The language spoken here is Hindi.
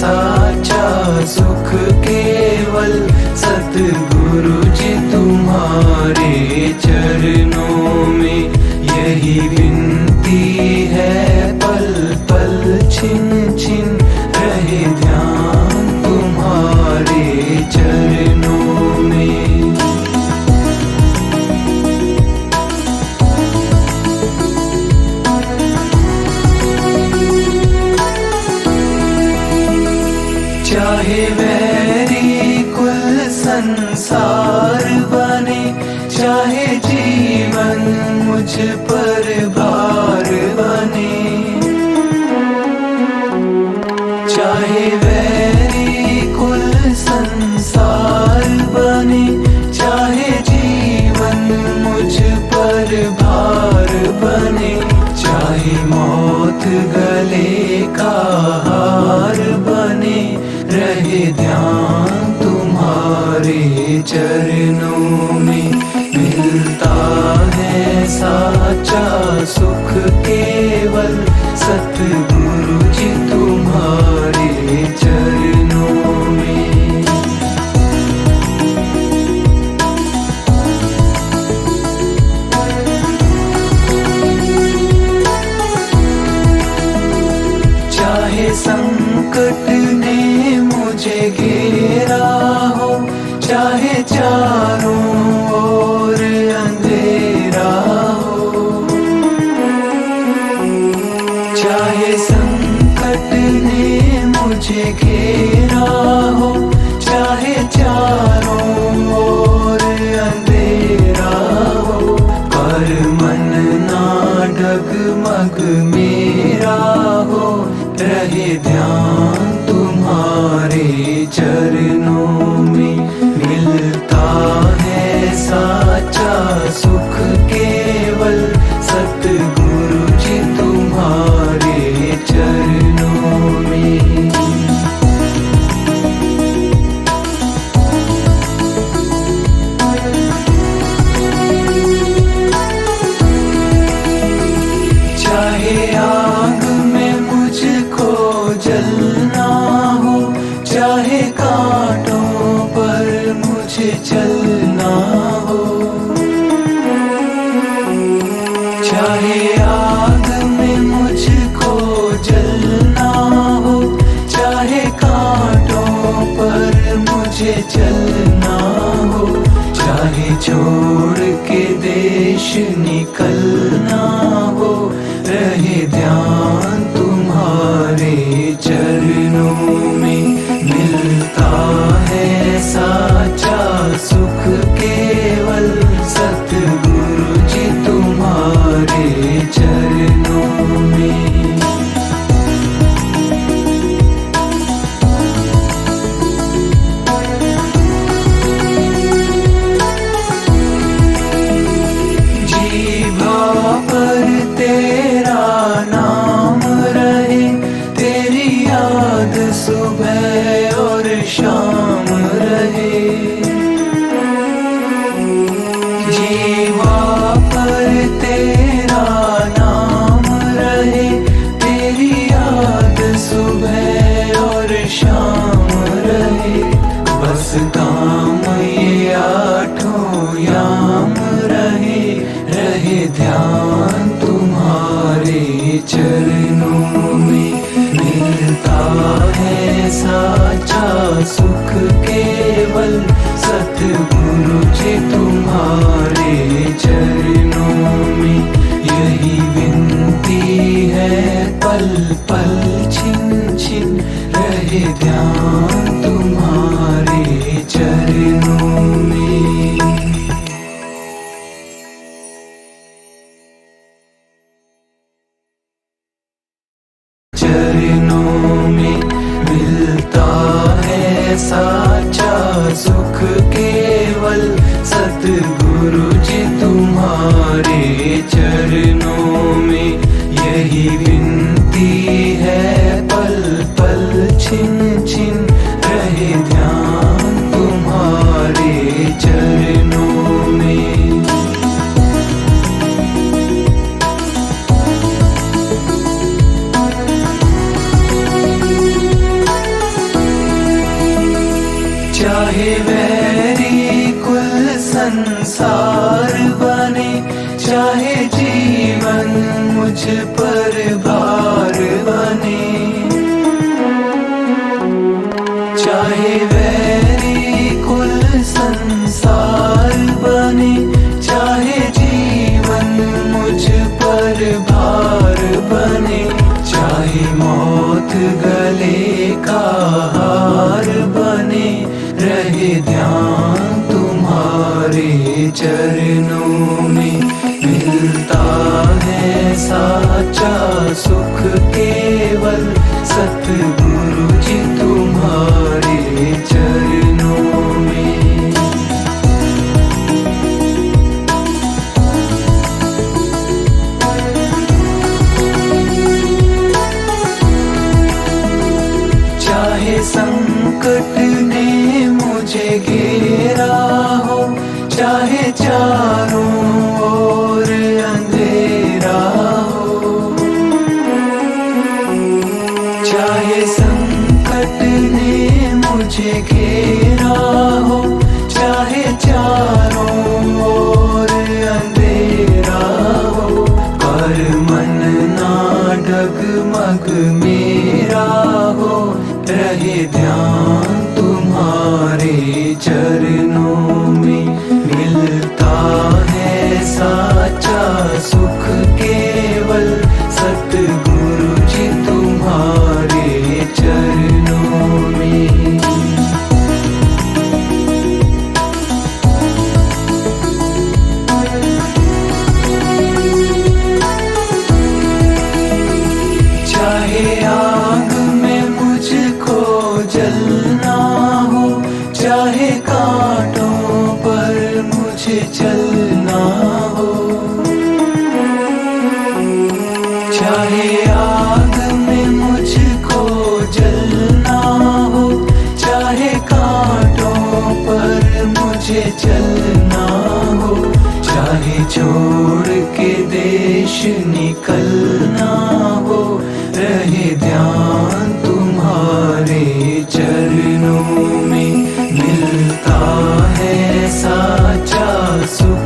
साचा सुख केवल सतगुरु जी तुम्हारे चरणों में। यही विनती है पल पल छिन छिन रहे ध्यान तुम्हारे चरणों में। चाहे वैरी कुल संसार बने, चाहे जीवन मुझ पर भार बने, चाहे वैरी कुल संसार बने, चाहे जीवन मुझ पर भार बने, चाहे मौत गले का हार बने, रहे ध्यान तुम्हारे चरणों में। मिलता है साचा सुख केवल सतगुरु जी तुम्हारे चरणों में। चाहे संकट ने मुझे घेरा हो, चाहे चारों ओर अंधेरा हो, चाहे संकट ने मुझे घेरा हो, चाहे चारों ओर अंधेरा हो, पर मन ना डगमग मेरा हो, रहे ध्यान तुम्हारे चरणों में। मिलता है साचा सुख केवल सतगुरु जी तुम्हारे चरणों में। चाहे आग में मुझको जलना हो, चाहे कांटों पर मुझे चलना हो, चाहे आग में मुझको जलना हो, चाहे कांटों पर मुझे चलना हो, चाहे छोड़ के देश निकलना हो, रहे ध्यान तुम्हारे चरणों में। मिलता है साचा सुख केवल सतगुरु जी तुम्हारे चरणों में। जीवा पर तेरा नाम रहे, तेरी याद सुबह और शाम रहे, जीवा पर तेरा नाम रहे, तेरी याद सुबह और शाम रहे, बस काम ये आठों याम रहे, रहे ध्यान तुम्हारे चरणों में। मिलता है साचा सुख केवल सतगुरु जी तुम्हारे चरणों में। यही विनती है पल पल छिन छिन रहे ध्यान तुम्हारे चरणों में। चरणों में मिलता है साचा सुख केवल सतगुरु जी तुम्हारे चरणों में। यही विनती है पल पल छिन छिन रहे ध्यान तुम्हारे चरणों में। चाहे वैरी कुल संसार बने, चाहे जीवन मुझ पर भार बने, चाहे वैरी कुल संसार बने, चाहे जीवन मुझ पर भार बने, चाहे मौत गले का हार बने, रहे ध्यान तुम्हारे चरणों में। मिलता है साचा सुख केवल सतगुरु जी तुम्हारे चरणों में। चाहे संकट ने मुझे घेरा हो, चाहे चारों ओर अंधेरा हो, चाहे संकट ने मुझे घेरा हो, चाहे चारों ओर अंधेरा हो, पर मन ना डगमग मेरा हो, रहे ध्यान तुम्हारे चरणों में। मिलता है साचा सुख केवल सतगुरु जी तुम्हारे चरणों में। चाहे आग में मुझको जलना हो, चाहे कांटों पर मुझे चलना हो, चाहे आग में मुझको जलना हो, चाहे कांटों पर मुझे चलना हो, चाहे छोड़ के देश निकलना हो, रहे ध्यान तुम्हारे चरणों में। मिलता है साचा सुख